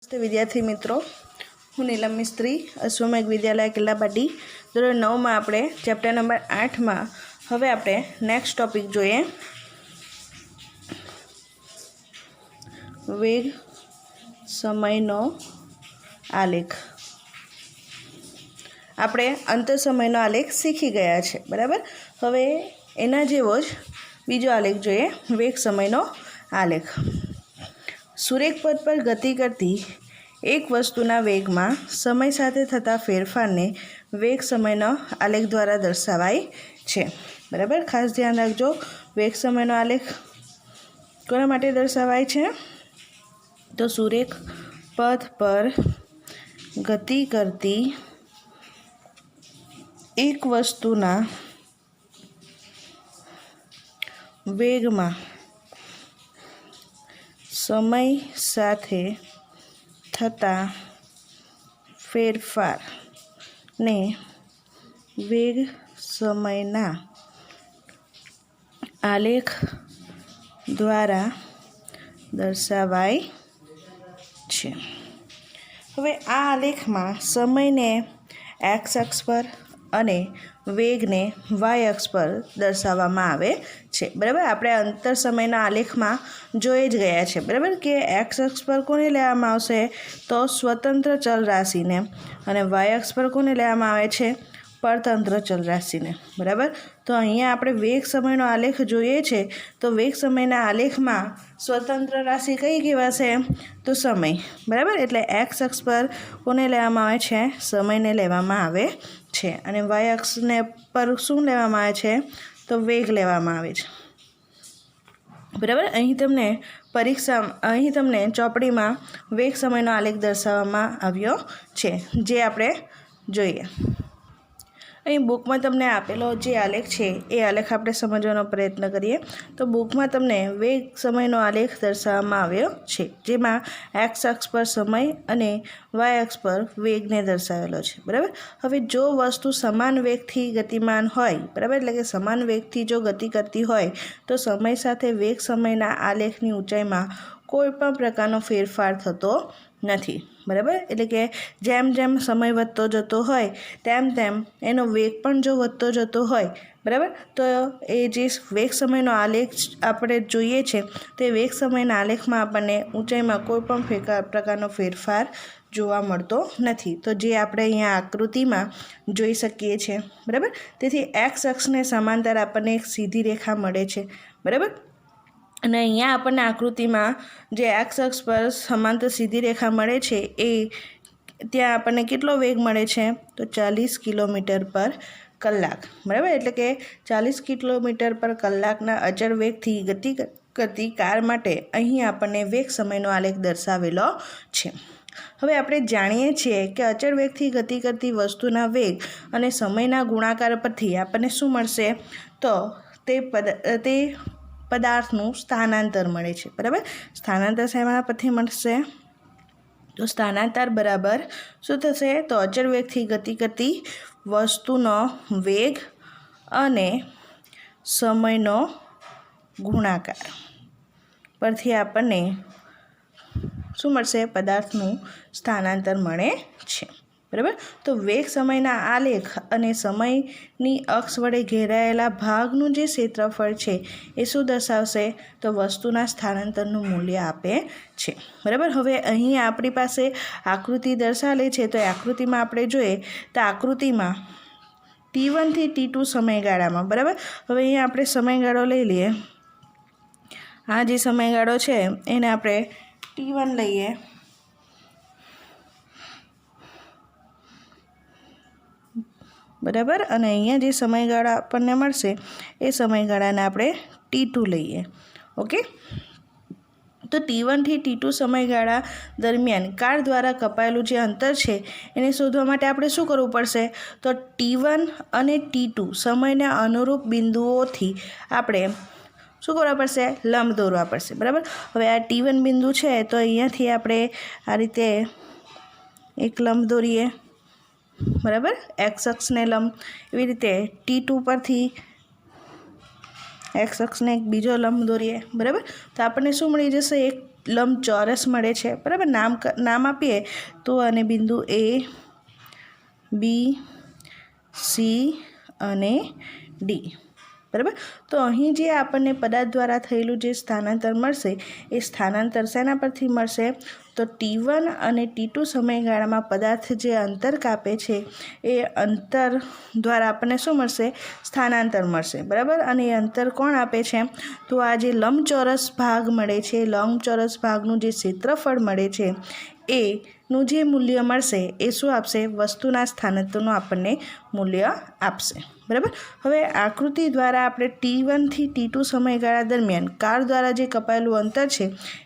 નમસ્તે વિદ્યાર્થી મિત્રો, હું નીલમ મિસ્ત્રી, અશ્વમેઘ વિદ્યાલય કિલ્લાપાટી ધોરણ 9માં આપણે ચેપ્ટર નંબર 8માં હવે આપણે નેક્સ્ટ ટોપિક જોઈએ, વેગ સમયનો આલેખ. આપણે અંતર સમયનો આલેખ શીખી ગયા છે, બરાબર. હવે એના જેવો જ બીજો આલેખ જોઈએ, વેગ સમયનો આલેખ. સુરેખ પથ પર ગતિ કરતી એક વસ્તુના વેગમાં સમય સાથે થતા ફેરફારને વેગ સમયનો આલેખ દ્વારા દર્શાવાય છે, બરાબર. ખાસ ધ્યાન રાખજો, વેગ સમયનો આલેખ કોના માટે દર્શાવાય છે? તો સુરેખ પથ પર ગતિ કરતી એક વસ્તુના વેગમાં સમય સાથે થતા ફેરફારને વેગ સમયના આલેખ દ્વારા દર્શાવાય છે. હવે આ આલેખમાં સમયને એક્સ અક્ષ પર અને વેગને વાય અક્ષ પર દર્શાવવામાં આવે છે, બરાબર. આપણે અંતર સમયના આલેખમાં જોઈ જ ગયા છે, બરાબર, કે એક્સ અક્ષ પર કોને લેવામાં આવશે? તો સ્વતંત્ર ચલ રાશિને, અને વાય અક્ષ પર કોને લેવામાં આવે છે? પરતંત્ર ચલ રાશિને, બરાબર. તો અહીંયા આપણે વેગ સમયનો આલેખ જોઈએ છે, તો વેગ સમયના આલેખમાં સ્વતંત્ર રાશિ કઈ કહેવાશે? તો સમય, બરાબર. એટલે એક્સ અક્ષ પર કોને લેવામાં આવે છે? સમયને લેવામાં આવે છે, અને વાય અક્ષને પર શું લેવામાં આવે છે? તો વેગ લેવામાં આવે છે, બરાબર. અહીં તમને ચોપડીમાં વેગ સમયનો આલેખ દર્શાવવામાં આવ્યો છે, જે આપણે જોઈએ. અહીં બુકમાં તમને આપેલો જે આલેખ છે એ આલેખ આપણે સમજવાનો પ્રયત્ન કરીએ. તો બુકમાં તમને વેગ સમયનો આલેખ દર્શાવવામાં આવ્યો છે, જેમાં એક્સ અક્ષ પર સમય અને વાય અક્ષ પર વેગને દર્શાવેલો છે, બરાબર. હવે જો વસ્તુ સમાન વેગથી ગતિમાન હોય, બરાબર, એટલે કે સમાન વેગથી જો ગતિ કરતી હોય તો સમય સાથે વેગ સમયના આલેખની ઊંચાઈમાં કોઈ પણ પ્રકારનો ફેરફાર થતો નથી, બરાબર. એટલે કે જેમ જેમ સમય વધતો જતો હોય તેમ તેમ એનો વેગ પણ જો વધતો જતો હોય, બરાબર, તો એ જે વેગ સમયનો આલેખ આપણે જોઈએ છે તે વેગ સમયના આલેખમાં આપણને ઊંચાઈમાં કોઈ પણ પ્રકારનો ફેરફાર જોવા મળતો નથી. તો જે આપણે અહીંયા આકૃતિમાં જોઈ શકીએ છીએ, બરાબર. તેથી એક્સ અક્ષને સમાંતર આપણને એક સીધી રેખા મળે છે, બરાબર. અને અહીંયા આપણને આકૃતિમાં જે એક્સ અક્ષ પર સમાંતર સીધી રેખા મળે છે એ ત્યાં આપણને કેટલો વેગ મળે છે? તો 40 કિલોમીટર પર કલાક, બરાબર. એટલે કે 40 કિલોમીટર પર કલાકના અચળ વેગથી ગતિ કરતી કાર માટે અહીં આપણને વેગ સમયનો આલેખ દર્શાવેલો છે. હવે આપણે જાણીએ છીએ કે અચળ વેગથી ગતિ કરતી વસ્તુના વેગ અને સમયના ગુણાકાર પરથી આપણને શું મળશે? તો તે પદાર્થનું સ્થાનાંતર મળે છે, બરાબર. સ્થાનાંતર શેના પરથી મળશે? તો સ્થાનાંતર બરાબર શું થશે? તો અચળ વેગથી ગતિ કરતી વસ્તુનો વેગ અને સમયનો ગુણાકાર પરથી આપણને શું મળશે? પદાર્થનું સ્થાનાંતર મળે છે, બરાબર. તો વેગ સમયના આલેખ અને સમયની અક્ષ વડે ઘેરાયેલા ભાગનું જે ક્ષેત્રફળ છે એ શું દર્શાવશે? તો વસ્તુના સ્થાનાંતરનું મૂલ્ય આપે છે, બરાબર. હવે અહીં આપણી પાસે આકૃતિ દર્શાવે છે, તો એ આકૃતિમાં આપણે જોઈએ તો આકૃતિમાં T1 થી T2 સમયગાળામાં, બરાબર. હવે અહીંયા આપણે સમયગાળો લઈ લઈએ. આ જે સમયગાળો છે એને આપણે T1 લઈએ, બરાબર. અને અહીંયા જે સમયગાળા આપણને મળશે એ સમયગાળાને આપણે T2 લઈએ, ઓકે. તો T1 થી T2 સમયગાળા દરમિયાન કાર દ્વારા કપાયેલું જે અંતર છે એને શોધવા માટે આપણે શું કરવું પડશે? તો T1 અને T2 સમયને અનુરૂપ બિંદુઓથી આપણે શું કરવા પડશે? લંબ દોરવા પડશે, બરાબર. હવે આ T1 બિંદુ છે તો અહીંયાથી આપણે આ રીતે એક લંબ દોરીએ, બરાબર, એક્સ અક્ષને લંબ. એવી રીતે T2 પરથી એક્સ અક્ષને એક બીજો લંબ દોરીએ, બરાબર. તો આપણને શું મળી જશે? એક લંબચોરસ મળે છે, બરાબર. નામ આપીએ તો અને બિંદુ A, B, C અને D, બરાબર. તો અહીં જે આપણને પદાર્થ દ્વારા થયેલું જે સ્થાનાંતર મળશે એ સ્થાનાંતર શેના પરથી મળશે? તો T1 અને T2 સમયગાળામાં પદાર્થ જે અંતર કાપે છે એ અંતર દ્વારા આપણને શું મળશે? સ્થાનાંતર મળશે, બરાબર. અને એ અંતર કોણ આપે છે? તો આ જે લંબચોરસ ભાગ મળે છે, લંબચોરસ ભાગનું જે ક્ષેત્રફળ મળે છે એનું જે મૂલ્ય મળશે એ શું આપશે? વસ્તુના સ્થાનાંતરનું આપણને મૂલ્ય આપશે, બરાબર. હવે આકૃતિ દ્વારા આપણે T1 થી T2 સમયગાળા દરમિયાન કાર દ્વારા જે કપાયેલું અંતર છે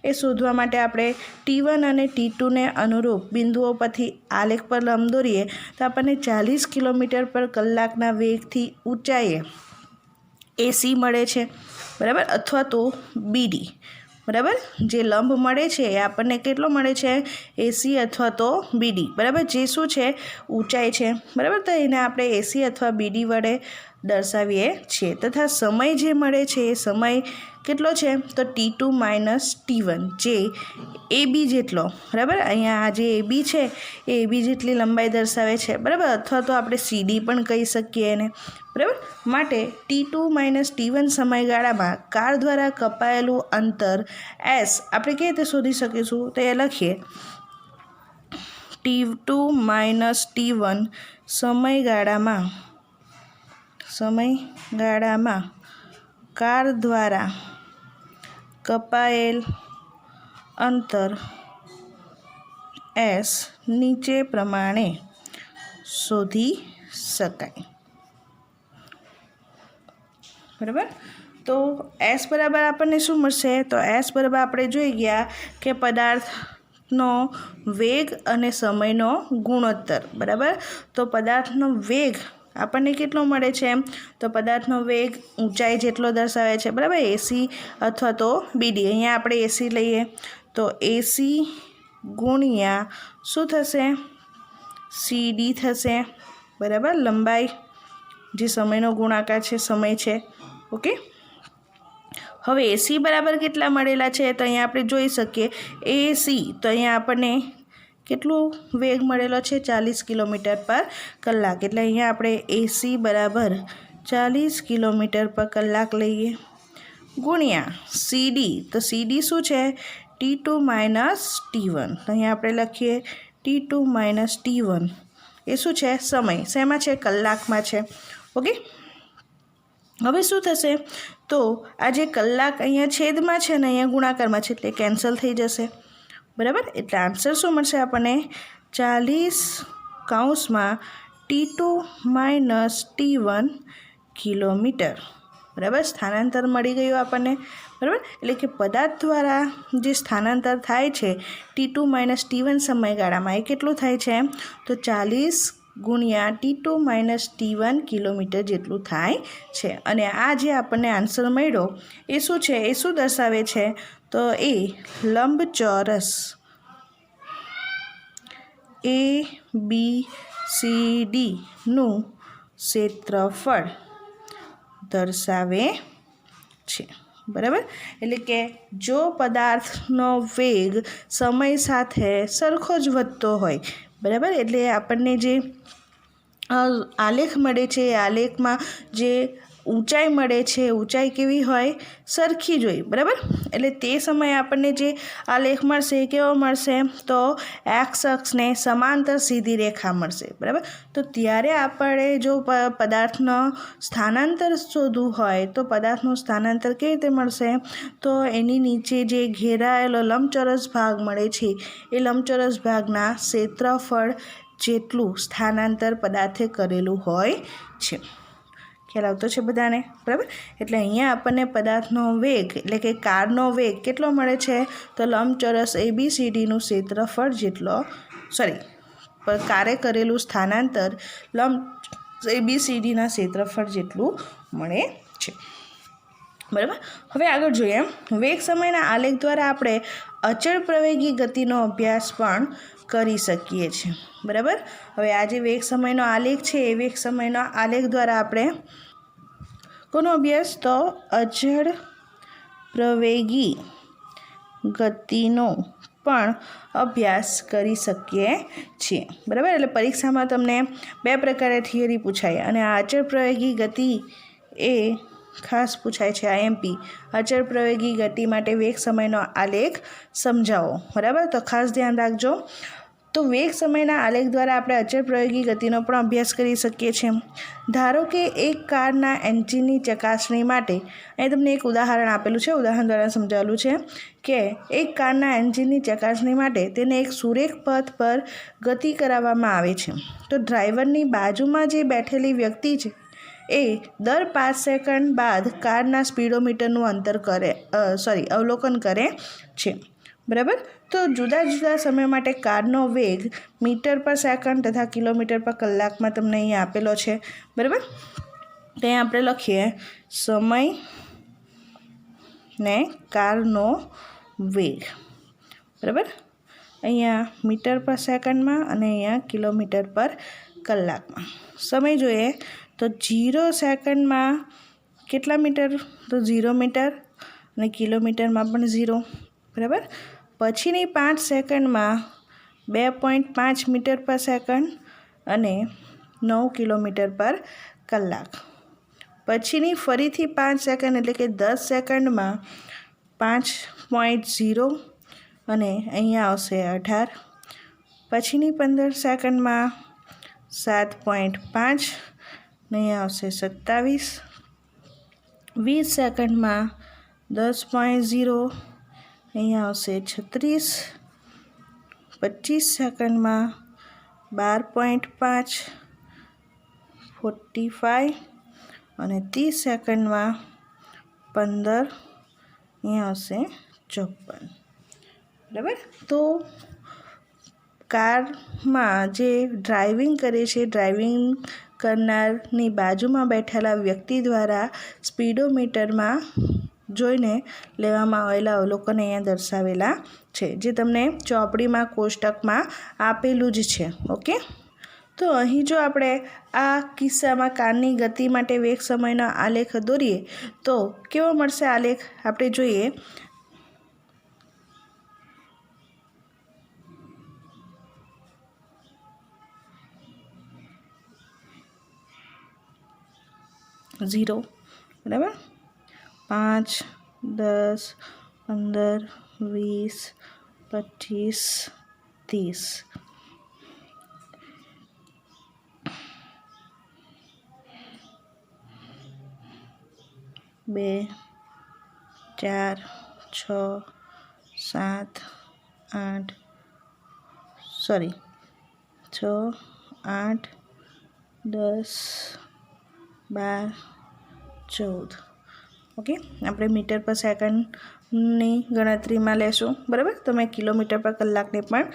એ શોધવા માટે આપણે T1 અને T2ને અનુરૂપ બિંદુઓ પરથી આલેખ પર લંબ દોરીએ તો આપણને 40 કિલોમીટર પર કલાકના વેગથી ઊંચાઈએ AC મળે છે, બરાબર, અથવા તો BD, બરાબર. જે લંબ મળે છે એ આપણને કેટલો મળે છે? AC અથવા તો BD, બરાબર. જે શું છે? ઊંચાઈ છે, બરાબર. તો એને આપણે AC અથવા BD વડે દર્શાવીએ છીએ. તથા સમય જે મળે છે એ સમય કેટલો છે? તો T2 માઇનસ T1, જે AB જેટલો, બરાબર. અહીંયા આ જે AB છે એ AB જેટલી લંબાઈ દર્શાવે છે, બરાબર. અથવા તો આપણે CD પણ કહી શકીએ એને, બરાબર. માટે T2 માઇનસ T1 સમયગાળામાં કાર દ્વારા કપાયેલું અંતર S આપણે કેવી રીતે શોધી શકીશું? તો એ લખીએ T2 માઇનસ T1 સમયગાળામાં કાર દ્વારા કપાયેલ અંતર S નીચે પ્રમાણે શોધી શકાય, બરાબર. તો S બરાબર આપણને શું મળશે? તો S બરાબર આપણે જોઈ ગયા કે પદાર્થનો વેગ અને સમયનો ગુણોત્તર, બરાબર. તો પદાર્થનો વેગ આપણને કેટલો મળે છે? તો પદાર્થનો વેગ ઊંચાઈ જેટલો દર્શાવે છે, બરાબર. AC અથવા તો BD. અહીંયા આપણે AC લઈએ તો AC ગુણ્યા શું થશે? CD થશે, બરાબર. લંબાઈ જે સમયનો ગુણાકાર છે, સમય છે, ઓકે. હવે AC બરાબર કેટલા મળેલા છે? તો અહીંયા આપણે જોઈ શકીએ AC, તો અહીંયા આપણને કેટલું વેગ મળેલો છે? 40 કિલોમીટર પર કલાક. એટલે અહીંયા આપણે AC બરાબર 40 કિલોમીટર પર કલાક લઈએ ગુણ્યા CD. તો CD શું છે? T2 minus T1. તો અહીંયા આપણે લખીએ T2 માઇનસ T1 એ શું છે? સમય. શેમાં છે? કલાકમાં છે, ઓકે. હવે શું થશે? તો આ જે કલાક અહીંયા છેદમાં છે ને અહીંયા ગુણાકારમાં છે એટલે કેન્સલ થઈ જશે, બરાબર. એટલે આન્સર શું મળશે આપણને? 40 T2 માઇનસ T1 કિલોમીટર, બરાબર. સ્થાનાંતર મળી ગયું આપણને, બરાબર. એટલે કે પદાર્થ દ્વારા જે સ્થાનાંતર થાય છે T2 માઇનસ T1 સમયગાળામાં એ કેટલું થાય છે? તો 40 ગુણ્યા T2 માઇનસ T1 કિલોમીટર જેટલું થાય છે. અને આ જે આપણને આન્સર મળ્યો એ શું છે? એ શું દર્શાવે છે? તો એ લંબચોરસ ABCD નું ક્ષેત્રફળ દર્શાવે છે, બરાબર. એટલે કે જો પદાર્થનો વેગ સમય સાથે સરખો જ વધતો હોય, બરાબર, એટલે આપણને જે આલેખ મળે છે એ આલેખમાં જે ઊંચાઈ મળે છે ઊંચાઈ કેવી હોય? સરખી જ હોય, બરાબર. એટલે તે સમયે આપણને જે આલેખ મળશે એ કેવો મળશે? તો એક્સ અક્ષને સમાંતર સીધી રેખા મળશે, બરાબર. તો ત્યારે આપણે જો પદાર્થનો સ્થાનાંતર શોધવું હોય તો પદાર્થનું સ્થાનાંતર કેવી રીતે મળશે? તો એની નીચે જે ઘેરાયેલો લંબચોરસ ભાગ મળે છે એ લંબચોરસ ભાગના ક્ષેત્રફળ જેટલું સ્થાનાંતર પદાર્થે કરેલું હોય છે. ખ્યાલ આવતો છે બધાને, બરાબર. એટલે અહીંયા આપણને પદાર્થનો વેગ એટલે કે કારનો વેગ કેટલો મળે છે? તો લંબચોરસ ABCDનું ક્ષેત્રફળ જેટલો, કારે કરેલું સ્થાનાંતર ABCDના ક્ષેત્રફળ જેટલું મળે છે, બરાબર. હવે આગળ જોઈએ. વેગ સમયના આલેખ દ્વારા આપણે અચળ પ્રવેગી ગતિનો અભ્યાસ પણ કરી શકીએ છીએ, બરાબર. હવે આ જે વેગ સમયનો આલેખ છે એ વેગ સમયનો આલેખ દ્વારા આપણે કોનો અભ્યાસ? તો અચળ પ્રવેગી ગતિનો પણ અભ્યાસ કરી શકીએ છીએ. બરાબર, એટલે પરીક્ષામાં તમને 2 પ્રકારે થિયરી પૂછાય અને આ અચળ પ્રયોગી ગતિ એ ખાસ પૂછાય છે. IMP અચળ પ્રયોગી ગતિ માટે વેગ સમયનો આલેખ સમજાવો. બરાબર, તો ખાસ ધ્યાન રાખજો. તો વેગ સમયના આલેખ દ્વારા આપણે અચળ પ્રયોગી ગતિનો પણ અભ્યાસ કરી શકીએ છીએ. ધારો કે એક કારના એન્જિનની ચકાસણી માટે અહીં તમને એક ઉદાહરણ આપેલું છે, ઉદાહરણ દ્વારા સમજાવેલું છે કે એક કારના એન્જિનની ચકાસણી માટે તેને એક સુરેખ પથ પર ગતિ કરાવવામાં આવે છે. તો ડ્રાઈવરની બાજુમાં જે બેઠેલી વ્યક્તિ છે એ દર 5 સેકન્ડ બાદ કારના સ્પીડોમીટરનું અવલોકન કરે છે. બરાબર, તો જુદા જુદા સમય માટે કારનો વેગ મીટર પર સેકન્ડ તથા કિલોમીટર પર કલાકમાં તમને અહીંયા આપેલો છે. બરાબર, તો અહીંયા આપણે લખીએ સમય ને કારનો વેગ. બરાબર, અહીંયા મીટર પર સેકન્ડમાં અને અહીંયા કિલોમીટર પર કલાકમાં. સમય જોઈએ તો 0 સેકન્ડમાં કેટલા મીટર? તો 0 મીટર અને કિલોમીટરમાં પણ 0. બરાબર, પછીની 5 સેકન્ડમાં 2.5 મીટર પર સેકન્ડ અને 9 કિલોમીટર પર કલાક. પછીની ફરીથી 5 સેકન્ડ એટલે કે 10 સેકન્ડમાં 5.0 અને અહીંયા આવશે 18. પછીની 15 સેકન્ડમાં 7.5 અને અહીંયા આવશે 27. 20 સેકન્ડમાં 10.0 અહીંયા આવશે 36. 25 સેકન્ડમાં 12.5 45 અને 30 સેકન્ડમાં 15 અહીંયા આવશે 54. બરાબર, તો કારમાં જે ડ્રાઇવિંગ કરે છે, ડ્રાઇવિંગ કરનારની બાજુમાં બેઠેલા વ્યક્તિ દ્વારા સ્પીડોમીટરમાં જોઈને લેવામાં આવેલા અવલોકન અહીંયા દર્શાવેલા છે, જે તમને ચોપડીમાં કોષ્ટકમાં આપેલું જ છે. ઓકે, તો અહીં જો આપણે આ કિસ્સામાં કારની ગતિ માટે વેગ સમયનો આલેખ દોરીએ તો કેવો મળશે આલેખ? આપણે જોઈએ. ઝીરો. બરાબર, 5, 10, 15, 20, 25, 30. બે, 4, 6, 7, 8 6, 8, 10, 12, 14. ઓકે, આપણે મીટર પર સેકન્ડની ગણતરીમાં લેશું. બરાબર, તમે કિલોમીટર પર કલાકને પણ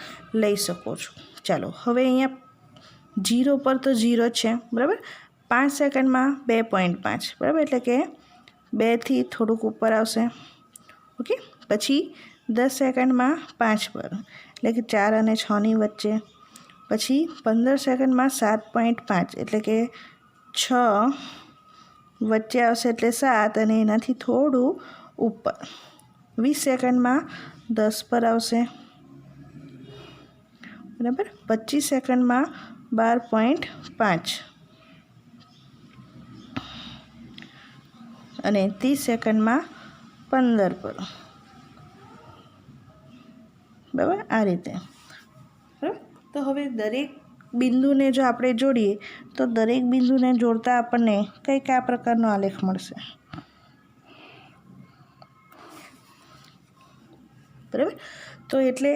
લઈ શકો છો. ચાલો, હવે અહીંયા 0 પર તો 0 છે. બરાબર, 5 સેકન્ડમાં 2.5. બરાબર, એટલે કે 2 થી થોડુંક ઉપર આવશે. ઓકે, પછી 10 સેકન્ડમાં 5 પર એટલે કે 4 અને 6ની વચ્ચે. પછી 15 સેકન્ડમાં 7.5 એટલે કે 6 વચ્ચે આવશે એટલે 7 અને એનાથી થોડું ઉપર. 20 સેકન્ડમાં 10 પર આવશે. બરાબર, 25 સેકન્ડમાં 12.5 અને 30 સેકન્ડમાં 15 પર. બરાબર, આ રીતે. બરાબર, તો હવે દરેક બિંદુને જો આપણે જોડીએ તો દરેક બિંદુને જોડતા આપણને કંઈક આ પ્રકારનો આલેખ મળશે. બરાબર, તો એટલે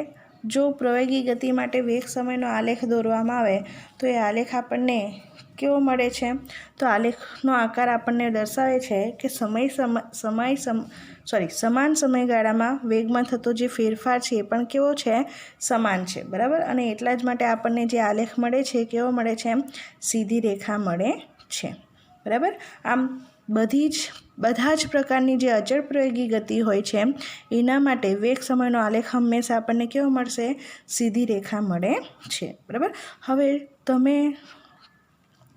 જો પ્રવેગી ગતિ માટે વેગ સમયનો આલેખ દોરવામાં આવે તો એ આલેખ આપણને કેવો મળે છે? તો આલેખનો આકાર આપણને દર્શાવે છે કે સમાન સમયગાળામાં વેગમાં થતો જે ફેરફાર છે એ પણ કેવો છે? સમાન છે. બરાબર, અને એટલા જ માટે આપણને જે આલેખ મળે છે કેવો મળે છે? સીધી રેખા મળે છે. બરાબર, આમ બધા જ પ્રકારની જે અચળ પ્રયોગી ગતિ હોય છે એના માટે વેગ સમયનો આલેખ હંમેશા આપણને કેવો મળશે? સીધી રેખા મળે છે. બરાબર, હવે તમે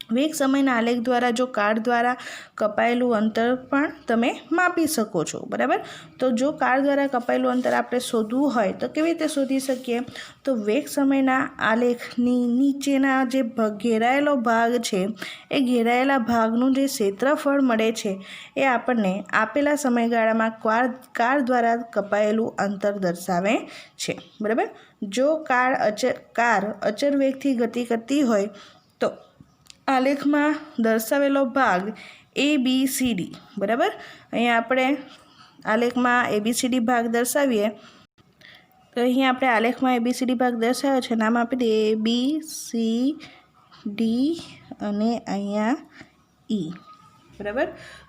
વેગ સમયના આલેખ દ્વારા જો કાળ દ્વારા કપાયેલું અંતર પણ તમે માપી શકો છો, બરાબર. તો જો કાળ દ્વારા કપાયેલું અંતર આપણે શોધવું હોય તો કેવી રીતે શોધી શકીએ? તો વેગ સમયના આલેખની નીચેના જે ઘેરાયેલો ભાગ છે એ ઘેરાયેલા ભાગનું જે ક્ષેત્રફળ મળે છે એ આપણને આપેલા સમયગાળામાં કાળ દ્વારા કપાયેલું અંતર દર્શાવે છે, બરાબર. જો કાર અચર વેગથી ગતિ કરતી હોય તો આલેખમાં દર્શાવેલો ભાગ ABCD, બરાબર. અહીંયા આપણે આલેખમાં ABCD ભાગ દર્શાવીએ તો અહીંયા આપણે આલેખમાં ABCD ભાગ દર્શાવ્યો છે, નામ આપી દઈએ ABCD અને અહીંયા E, બરાબર.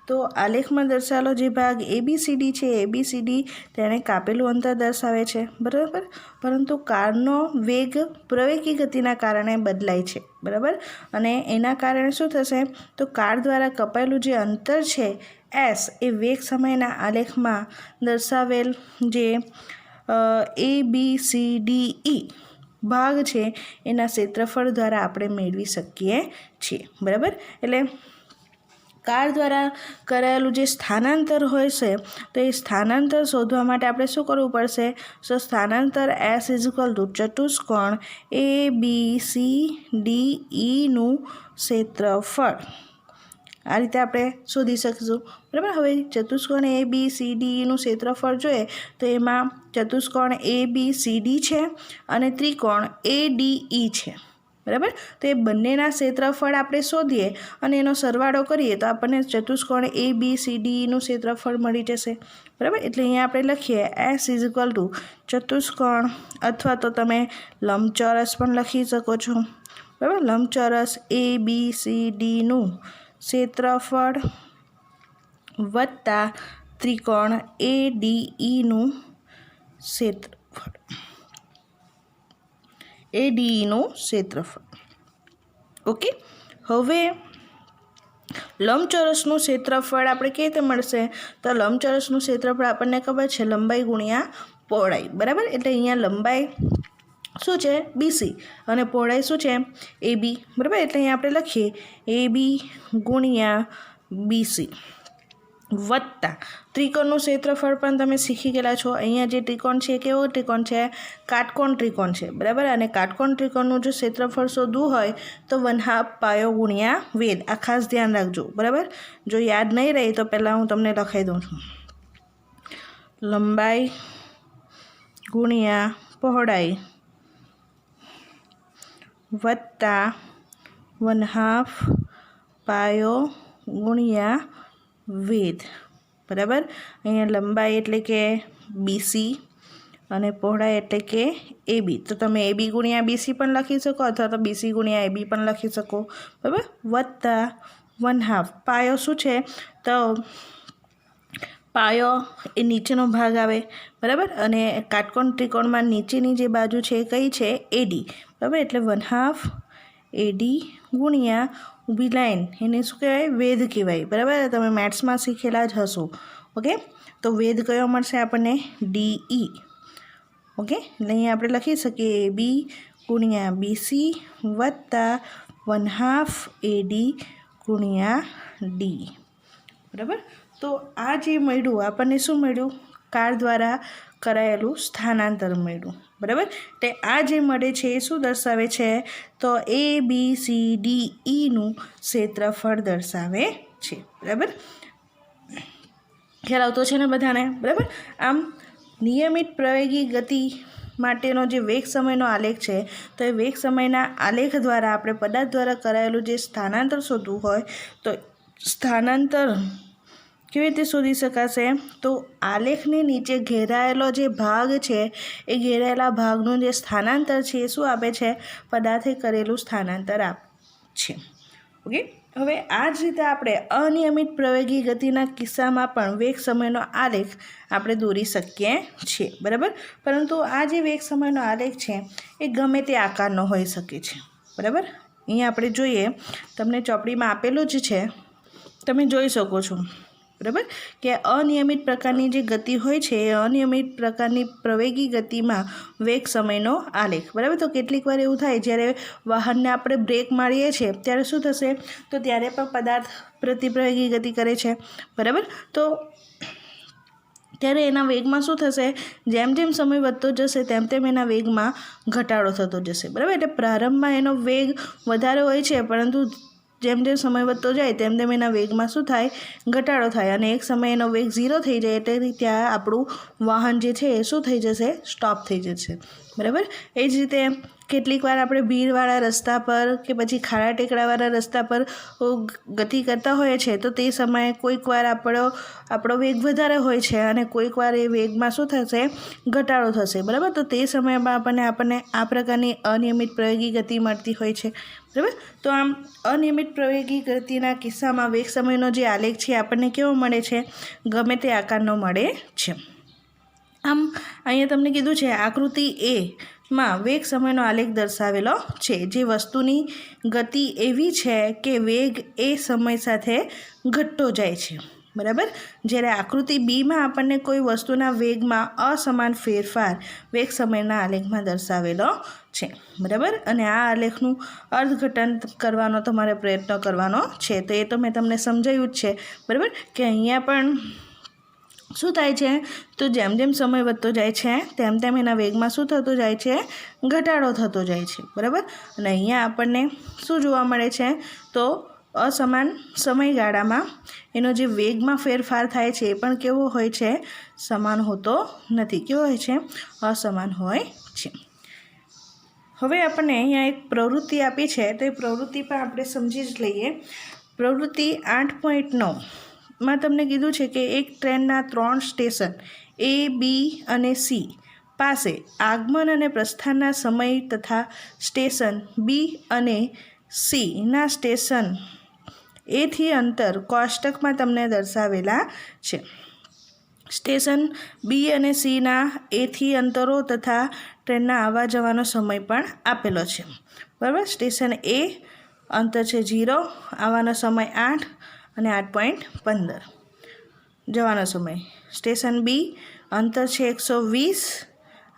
તો આલેખમાં દર્શાવેલો જે ભાગ ABCD છે, ABCD તેણે કાપેલું અંતર દર્શાવે છે, બરાબર. પરંતુ કારનો વેગ પ્રવેગી ગતિના કારણે બદલાય છે, બરાબર. અને એના કારણે શું થશે? તો કાર દ્વારા કપાયેલું જે અંતર છે S એ વેગ સમયના આલેખમાં દર્શાવેલ જે ABCDE ભાગ છે એના ક્ષેત્રફળ દ્વારા આપણે મેળવી શકીએ છીએ, બરાબર. એટલે કાર દ્વારા કરાયેલું જે સ્થાનાંતર હોય છે તો એ સ્થાનાંતર શોધવા માટે આપણે શું કરવું પડશે? તો સ્થાનાંતર S = ચતુષ્કોણ ABCDEનું ક્ષેત્રફળ, આ રીતે આપણે શોધી શકીશું, બરાબર. હવે ચતુષ્કોણ ABCDEનું ક્ષેત્રફળ જોઈએ તો એમાં ચતુષ્કોણ ABCD છે અને ત્રિકોણ ADE છે, બરાબર. તો એ બંનેના ક્ષેત્રફળ આપણે શોધીએ અને એનો સરવાળો કરીએ તો આપણને ચતુષ્કોણ ABCDEનું ક્ષેત્રફળ મળી જશે, બરાબર. એટલે અહીંયા આપણે લખીએ S = ચતુષ્કોણ, અથવા તો તમે લંબચોરસ પણ લખી શકો છો, બરાબર. લંબચોરસ ABCDનું ક્ષેત્રફળ વત્તા ત્રિકોણ ADEનું ક્ષેત્રફળ, ઓકે. હવે લંબચોરસનું ક્ષેત્રફળ આપણે કેવી રીતે મળશે? તો લંબચોરસનું ક્ષેત્રફળ આપણને ખબર છે લંબાઈ ગુણ્યા પહોળાઈ, બરાબર. એટલે અહીંયા લંબાઈ શું છે? BC અને પહોળાઈ શું છે? AB, બરાબર. એટલે અહીંયા આપણે લખીએ AB ગુણ્યા BC વત્તા ત્રિકોણનું ક્ષેત્રફળ પણ તમે શીખી ગયેલા છો. અહીંયા જે ત્રિકોણ છે કેવો ત્રિકોણ છે? કાટકોણ ત્રિકોણ છે, બરાબર. અને કાટકોણ ત્રિકોણનું જો ક્ષેત્રફળ શોધવું હોય તો 1/2 પાયો ગુણ્યા વેધ, આ ખાસ ધ્યાન રાખજો, બરાબર. જો યાદ નહીં રહે તો પહેલાં હું તમને લખાઈ દઉં છું. લંબાઈ ગુણ્યા પહોળાઈ વત્તા 1/2 પાયો ગુણ્યા વેધ, બરાબર. અહીંયા લંબાઈ એટલે કે BC અને પહોળાઈ એટલે કે AB. તો તમે AB ગુણ્યા BC પણ લખી શકો અથવા તો BC ગુણ્યા AB પણ લખી શકો, બરાબર. વત્તા 1/2 પાયો શું છે? તો પાયો એ નીચેનો ભાગ આવે, બરાબર. અને કાટકોણ ત્રિકોણમાં નીચેની જે બાજુ છે એ કઈ છે? AD, બરાબર. એટલે 1/2 AD ગુણ્યા ઊભી લાઈન, એને શું કહેવાય? વેધ કહેવાય, બરાબર. તમે મેથ્સમાં શીખેલા જ હશો, ઓકે. તો વેધ કયો મળશે આપણને? DE, okay. એટલે અહીંયા આપણે લખી શકીએ AB ગુણ્યા BC વત્તા 1/2 AD ગુણ્યા D, બરાબર. તો આ જે મળ્યું આપણને શું મળ્યું? કાર દ્વારા કરાયેલું સ્થાનાંતર મળ્યું, બરાબર. તે આ જે મળે છે એ શું દર્શાવે છે? તો ABCDEનું ક્ષેત્રફળ દર્શાવે છે, બરાબર. ખ્યાલ આવતો છે ને બધાને, બરાબર. આમ નિયમિત પ્રવેગી ગતિ માટેનો જે વેગ સમયનો આલેખ છે તો એ વેગ સમયના આલેખ દ્વારા આપણે પદાર્થ દ્વારા કરાયેલું જે સ્થાનાંતર શોધવું હોય તો સ્થાનાંતર કેવી રીતે શોધી શકાશે? તો આલેખની નીચે ઘેરાયેલો જે ભાગ છે એ ઘેરાયેલા ભાગનું જે સ્થાનાંતર છે એ શું આપે છે? પદાર્થે કરેલું સ્થાનાંતર આપે છે, ઓકે. હવે આ જ રીતે આપણે અનિયમિત પ્રવેગી ગતિના કિસ્સામાં પણ વેગ સમયનો આલેખ આપણે દોરી શકીએ છીએ, બરાબર. પરંતુ આ જે વેગ સમયનો આલેખ છે એ ગમે તે આકારનો હોઈ શકે છે, બરાબર. અહીંયા આપણે જોઈએ, તમને ચોપડીમાં આપેલું જ છે, તમે જોઈ શકો છો. બરાબર, કે અનિયમિત પ્રકારની જે ગતિ હોય છે એ અનિયમિત પ્રકારની પ્રવેગી ગતિમાં વેગ સમયનો આલેખ. બરાબર, તો કેટલીક વાર એવું થાય જ્યારે વાહનને આપણે બ્રેક મારીએ છીએ ત્યારે શું થશે, તો ત્યારે પણ પદાર્થ પ્રતિપ્રવેગી ગતિ કરે છે. બરાબર, તો ત્યારે એના વેગમાં શું થશે, જેમ જેમ સમય વધતો જશે તેમ તેમ એના વેગમાં ઘટાડો થતો જશે. બરાબર, એટલે પ્રારંભમાં એનો વેગ વધારે હોય છે, પરંતુ જેમ જેમ સમય વધતો જાય તેમ તેમ એના વેગમાં શું થાય, ઘટાડો થાય, અને એક સમયે એનો વેગ 0 થઈ જાય એટલે ત્યાં આપણું વાહન જે છે એ શું થઈ જશે, સ્ટોપ થઈ જશે. બરાબર, એ જ રીતે કેટલીક વાર આપણે ભીડવાળા રસ્તા પર કે પછી ખાડા ટેકરાવાળા રસ્તા પર ગતિ કરતા હોઈએ છીએ, તો તે સમયે કોઈક વાર આપણો વેગ વધારે હોય છે અને કોઈક વાર એ વેગમાં શું થશે, ઘટાડો થશે. બરાબર, તો તે સમયમાં આપણને આ પ્રકારની અનિયમિત પ્રવેગી ગતિ મળતી હોય છે. બરાબર, તો આમ અનિયમિત પ્રવેગી ગતિના કિસ્સામાં વેગ સમયનો જે આલેખ છે આપણને કેવો મળે છે, ગમે તે આકારનો મળે છે. આમ અહીંયા તમને કીધું છે આકૃતિ એ માં વેગ સમયનો આલેખ દર્શાવેલો છે, જે વસ્તુની ગતિ એવી છે કે વેગ એ સમય સાથે ઘટતો જાય છે. બરાબર, જ્યારે આકૃતિ બીમાં આપણને કોઈ વસ્તુના વેગમાં અસમાન ફેરફાર વેગ સમયના આલેખમાં દર્શાવેલો છે. બરાબર, અને આ આલેખનું અર્થઘટન કરવાનો તમારે પ્રયત્ન કરવાનો છે. તો એ તો મેં તમને સમજાવ્યું જ છે. બરાબર, કે અહીંયા પણ શું થાય છે, તો જેમ જેમ સમય વધતો જાય છે તેમ તેમ એના વેગમાં શું થતો જાય છે, ઘટાડો થતો જાય છે. બરાબર, અને અહીંયા આપણને શું જોવા મળે છે, તો અસમાન સમયગાળામાં એનો જે વેગમાં ફેરફાર થાય છે એ પણ કેવો હોય છે, સમાન હોતો નથી. કેવો હોય છે, અસમાન હોય છે. હવે આપણને અહીંયા એક પ્રવૃત્તિ આપી છે, તો એ પ્રવૃત્તિ પણ આપણે સમજી જ લઈએ. પ્રવૃત્તિ 8.9માં તમને કીધું છે કે એક ટ્રેનના 3 સ્ટેશન A, B અને C પાસે આગમન અને પ્રસ્થાનના સમય તથા સ્ટેશન B અને Cના સ્ટેશન એથી અંતર કોષ્ટકમાં તમને દર્શાવેલા છે. સ્ટેશન B અને Cના એથી અંતરો તથા ટ્રેનના આવવા જવાનો સમય પણ આપેલો છે. બરાબર, સ્ટેશન A અંતર છે 0, આવવાનો સમય 8 અને 8.15 જવાનો સમય. સ્ટેશન B અંતર છે 120,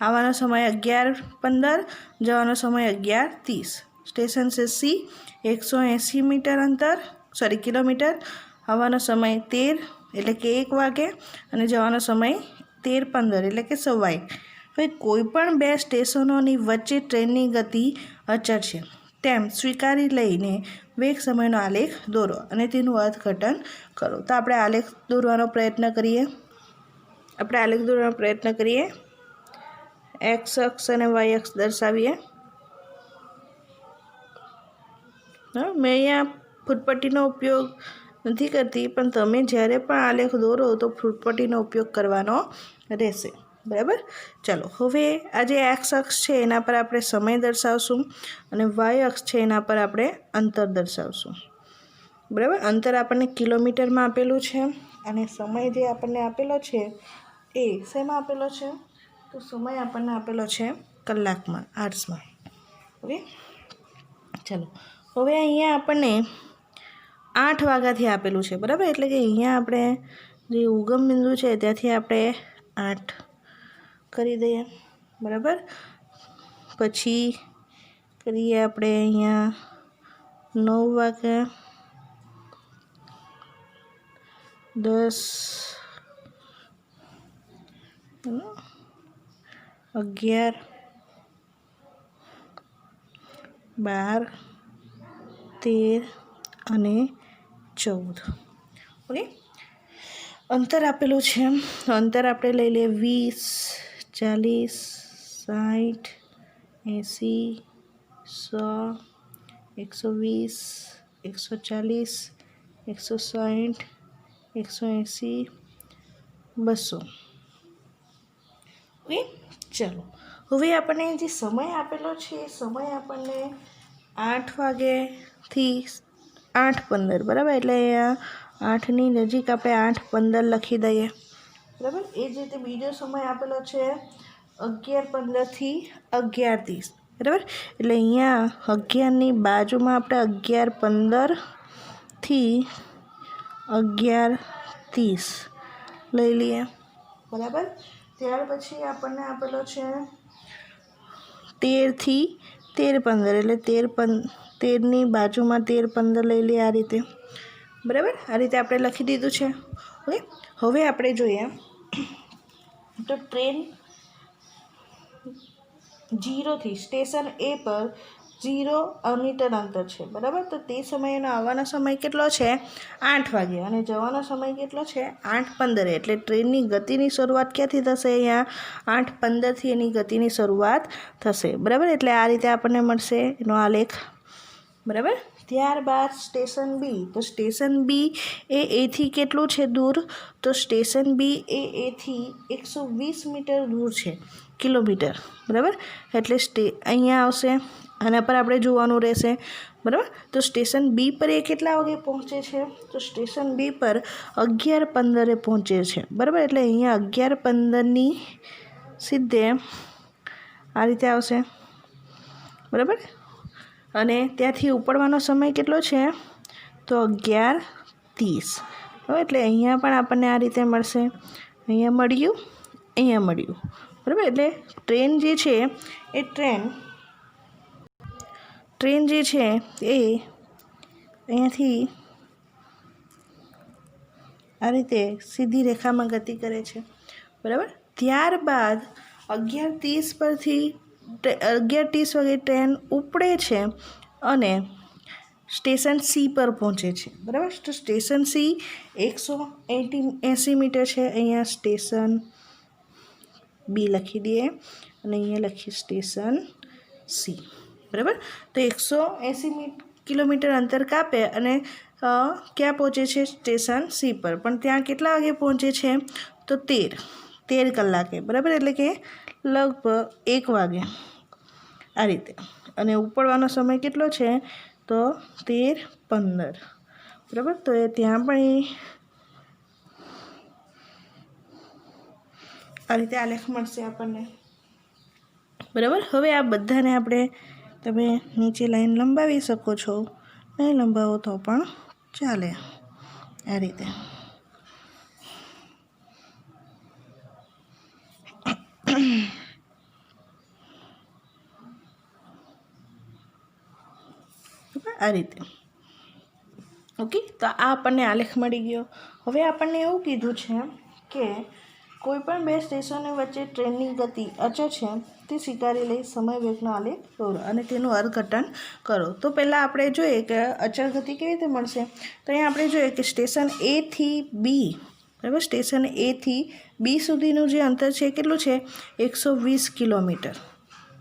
આવવાનો સમય 11:15, જવાનો સમય 11:30. સ્ટેશન છે C 180 કિલોમીટર, આવવાનો સમય 13 એટલે કે 1 વાગે અને જવાનો સમય 13:15 એટલે કે 1:15. હવે કોઈપણ 2 સ્ટેશનોની વચ્ચે ટ્રેનની ગતિ અચળ છે તેમ સ્વીકારી લઈને વેગ સમયનો આલેખ દોરો અને તેનું અર્થઘટન કરો. તો આપણે આલેખ દોરવાનો પ્રયત્ન કરીએ. એક્સ અક્ષ અને વાય અક્ષ દર્શાવીએ. મેં અહીંયા ફૂટપટ્ટીનો ઉપયોગ નથી કરતી, પણ તમે જ્યારે પણ આલેખ દોરો તો ફૂટપટ્ટીનો ઉપયોગ કરવાનો રહેશે. બરાબર, ચાલો હવે આ જે એક્સ અક્ષ છે એના પર આપણે સમય દર્શાવશું અને વાય અક્ષ છે એના પર આપણે અંતર દર્શાવશું. બરાબર, અંતર આપણને કિલોમીટરમાં આપેલું છે અને સમય જે આપણને આપેલો છે એ શેમાં આપેલો છે, તો સમય આપણને આપેલો છે કલાકમાં, આર્ટ્સમાં. ઓકે, ચાલો હવે અહીંયા આપણને 8 વાગ્યાથી આપેલું છે. બરાબર, એટલે કે અહીંયા આપણે જે ઉગમ બિંદુ છે ત્યાંથી આપણે 8 કરી દઈએ. બરાબર, પછી કરીએ આપણે અહીંયા 9 વાગ્યા, 10, 11, 12, 13 અને 14. ઓકે, અંતર આપેલું છે, અંતર આપણે લઈ લઈએ 20, 40, 60, 80, 100, 120, 140, 160, 180, 200. ઓકે, ચાલો હવે આપણને જે સમય આપેલો છે એ સમય આપણને 8 વાગ્યાથી 8:15. બરાબર, એટલે અહીંયા 8ની નજીક આપણે 8:15 લખી દઈએ. બરાબર, એ જ રીતે બીજો સમય આપેલો છે 11:15થી 11:30. બરાબર, એટલે અહીંયા 11ની બાજુમાં આપણે 11:15થી 30 લઈ લઈએ, બરાબર. ત્યાર પછી આપણને આપેલો છે 13 થી 13 15, એટલે 13ની બાજુમાં 13 15 લઈ લઈએ આ રીતે, બરાબર. આ રીતે આપણે લખી દીધું છે. ઓકે, હવે આપણે જોઈએ તો ટ્રેન 0 થી સ્ટેશન એ પર 0 મીટર અંતર છે, બરાબર. તો તે સમયનો આવવાનો સમય કેટલો છે? 8 વાગે, અને જવાનો સમય કેટલો છે? 8:15. એટલે ટ્રેનની ગતિની શરૂઆત ક્યાંથી થશે? અહીંયા 8:15થી એની ગતિની શરૂઆત થશે, બરાબર. એટલે આ રીતે આપણને મળશે એનો આલેખ, બરાબર. ત્યારબાદ સ્ટેશન બી. તો સ્ટેશન બી એ એથી કેટલું છે દૂર? તો સ્ટેશન બી એ એથી 120 મીટર દૂર છે, કિલોમીટર, બરાબર. એટલે અહીંયા આવશે, આના પર આપણે જોવાનું રહેશે, બરાબર. તો સ્ટેશન બી પર એ કેટલા વાગે પહોંચે છે? તો સ્ટેશન બી પર 11:15 પહોંચે છે, બરાબર. એટલે અહીંયા 11:15ની સીધે આ રીતે આવશે, બરાબર. અને ત્યાંથી ઉપડવાનો સમય કેટલો છે? તો 11:30, બરાબર. એટલે અહીંયા પણ આપણને આ રીતે મળશે, અહીંયા મળ્યું, અહીંયા મળ્યું, બરાબર. એટલે ટ્રેન જે છે એ ટ્રેન જે છે એ અહીંયાથી આ રીતે સીધી રેખામાં ગતિ કરે છે, બરાબર. ત્યારબાદ 11:30 પરથી 11:30 વાગે ટ્રેન ઉપડે છે અને સ્ટેશન સી પર પહોંચે છે, બરાબર. તો સ્ટેશન સી 180 મીટર છે. અહીંયા સ્ટેશન બી લખી દઈએ અને અહીંયા લખીએ સ્ટેશન સી, બરાબર. તો 180 કિલોમીટર અંતર કાપે અને ક્યાં પહોંચે છે? સ્ટેશન સી પર. પણ ત્યાં કેટલા વાગે પહોંચે છે? તો 13 કલાકે, બરાબર. એટલે કે લગભગ 1 વાગે આ રીતે. અને ઉપડવાનો સમય કેટલો છે? તો 13:15, બરાબર. તો એ ત્યાં પણ આ રીતે આલેખ મળશે આપણને, બરાબર. હવે આ બધાને આપણે તમે નીચે લાઈન લંબાવી શકો છો, નહીં લંબાવો તો પણ ચાલે, આ રીતે. આ રીતે, ઓકે. તો આ આપણને આલેખ મળી ગયો. હવે આપણને એવું કીધું છે કે કોઈપણ બે સ્ટેશનો વચ્ચે ટ્રેનની ગતિ અચળ છે તે સ્વીકારી લઈ સમય વેગનો આલેખ દોરો અને તેનું અર્થઘટન કરો. તો પહેલાં આપણે જોઈએ કે અચળ ગતિ કેવી રીતે મળશે. તો અહીંયા આપણે જોઈએ કે સ્ટેશન એ થી બી, બરાબર. સ્ટેશન એ થી બી સુધીનું જે અંતર છે કેટલું છે? 120 કિલોમીટર,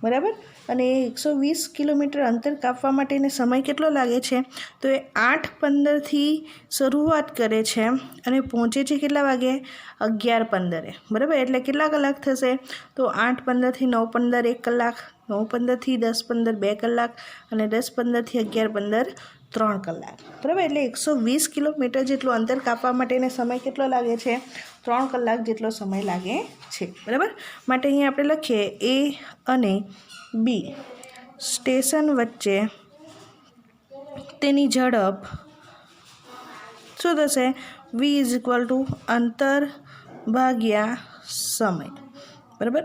બરાબર. અને એ 120 કિલોમીટર અંતર કાપવા માટે એને સમય કેટલો લાગે છે? તો એ 8:15થી શરૂઆત કરે છે અને પહોંચે છે કેટલા વાગે? 11:15, બરાબર. એટલે કેટલા કલાક થશે? તો 8:15થી 9:15 1 કલાક, 9:15થી 10:15 2 કલાક, અને 10:15થી 11:15 3 કલાક, બરાબર. એટલે 120 કિલોમીટર જેટલું અંતર કાપવા માટે એને સમય કેટલો લાગે છે? 3 કલાક જેટલો સમય લાગે છે, બરાબર. માટે અહીંયા આપણે લખીએ એ અને બી સ્ટેશન વચ્ચે તેની ઝડપ શું થશે? v = અંતર ભાગ્યા સમય, બરાબર.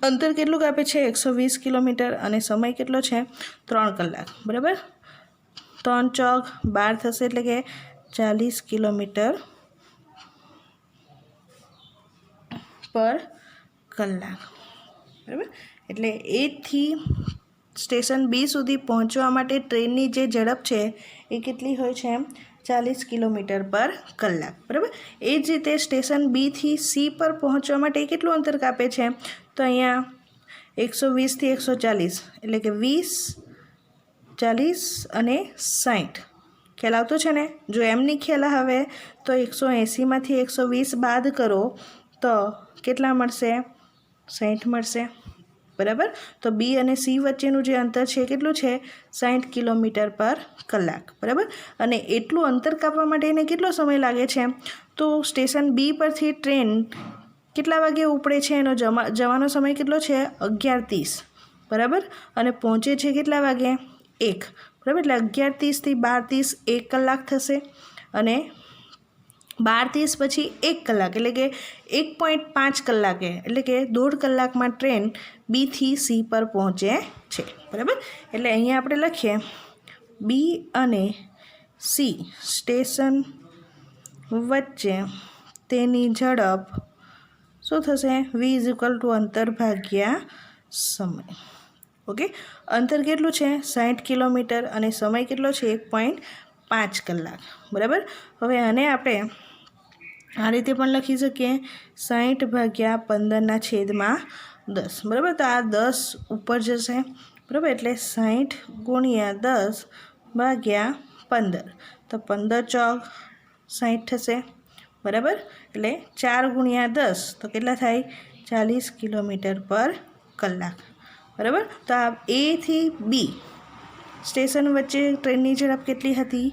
અંતર કેટલું કાપે છે? 120 કિલોમીટર, અને સમય કેટલો છે? 3 કલાક, બરાબર. 3 ચોક 12 થશે, એટલે કે 40 કિલોમીટર પર કલાક, બરાબર. એટલે એથી સ્ટેશન બી સુધી પહોંચવા માટે ટ્રેનની જે ઝડપ છે એ કેટલી હોય છે? 40 કિલોમીટર પર કલાક, બરાબર. એ જ રીતે સ્ટેશન બીથી સી પર પહોંચવા માટે કેટલું અંતર કાપે છે? તો અહીંયા 120થી 140, એટલે કે 20, 40 અને 60. ખ્યાલ આવતો છે ને? જો એમ નહીં ખ્યાલ આવે તો 180માંથી 120 બાદ કરો તો કેટલા મળશે? 60 મળશે, બરાબર. તો બી અને સી વચ્ચેનું જે અંતર છે કેટલું છે? 60 કિલોમીટર પર કલાક, બરાબર. અને એટલું અંતર કાપવા માટે એને કેટલો સમય લાગે છે? તો સ્ટેશન બી પરથી ટ્રેન કેટલા વાગે ઉપડે છે? એનો જવાનો સમય કેટલો છે? 11:30, બરાબર. અને પહોંચે છે કેટલા વાગે? 1, બરાબર. એટલે 11:30થી 12:30 1 કલાક થશે. અને 12:30 પછી 1 કલાક એટલે કે 1.5 કલાકે એટલે કે 1.5 કલાકમાં ટ્રેન બી થી સી પર પહોંચે છે, બરાબર. એટલે અહીંયા આપણે લખીએ બી અને સી સ્ટેશન વચ્ચે તેની ઝડપ શું થશે? v = અંતર ભાગ્યા સમય. ઓકે, અંતર કેટલું છે? 60 કિલોમીટર અને સમય કેટલો છે? 1.5 કલાક, બરાબર. હવે આને આપણે આ રીતે પણ લખી શકીએ 60 ભાગ્યા 15/10, બરાબર. તો આ 10 ઉપર જશે, બરાબર. એટલે 60 ગુણ્યા 10 ભાગ્યા 15, તો 15 ચોક 60 થશે, બરાબર. એટલે 4 ગુણ્યા 10 તો કેટલા થાય? 40 કિલોમીટર પર કલાક, બરાબર. તો આ એ થી બી સ્ટેશન વચ્ચે ટ્રેનની ઝડપ કેટલી હતી?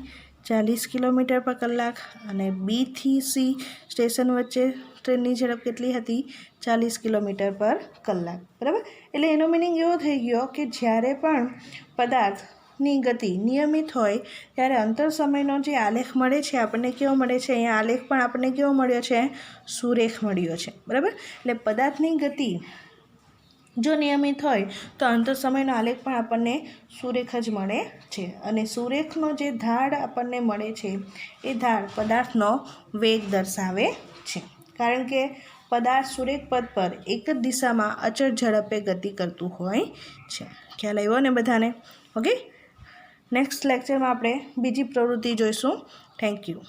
40 કિલોમીટર પર કલાક. અને બી થી સી સ્ટેશન વચ્ચે ટ્રેનની ઝડપ કેટલી હતી? 40 કિલોમીટર પર કલાક, બરાબર. એટલે એનો મિનિંગ એવો થઈ ગયો કે જ્યારે પણ પદાર્થની ગતિ નિયમિત હોય ત્યારે અંતર સમયનો જે આલેખ મળે છે આપણને કેવો મળે છે? અહીંયા આલેખ પણ આપણને કેવો મળ્યો છે? સુરેખ મળ્યો છે, બરાબર. એટલે પદાર્થની ગતિ જો નિયમિત હોય તો અંતર સમયનો આલેખ પણ આપણને સુરેખ જ મળે છે. અને સુરેખનો જે ઢાળ આપણને મળે છે એ ઢાળ પદાર્થનો વેગ દર્શાવે છે, કારણ કે પદાર્થ સુરેખ પદ પર એક જ દિશામાં અચળ ઝડપે ગતિ કરતું હોય છે. ખ્યાલ આવ્યો ને બધાને? ઓકે, નેક્સ્ટ લેક્ચરમાં આપણે બીજી પ્રવૃત્તિ જોઈશું. Thank you.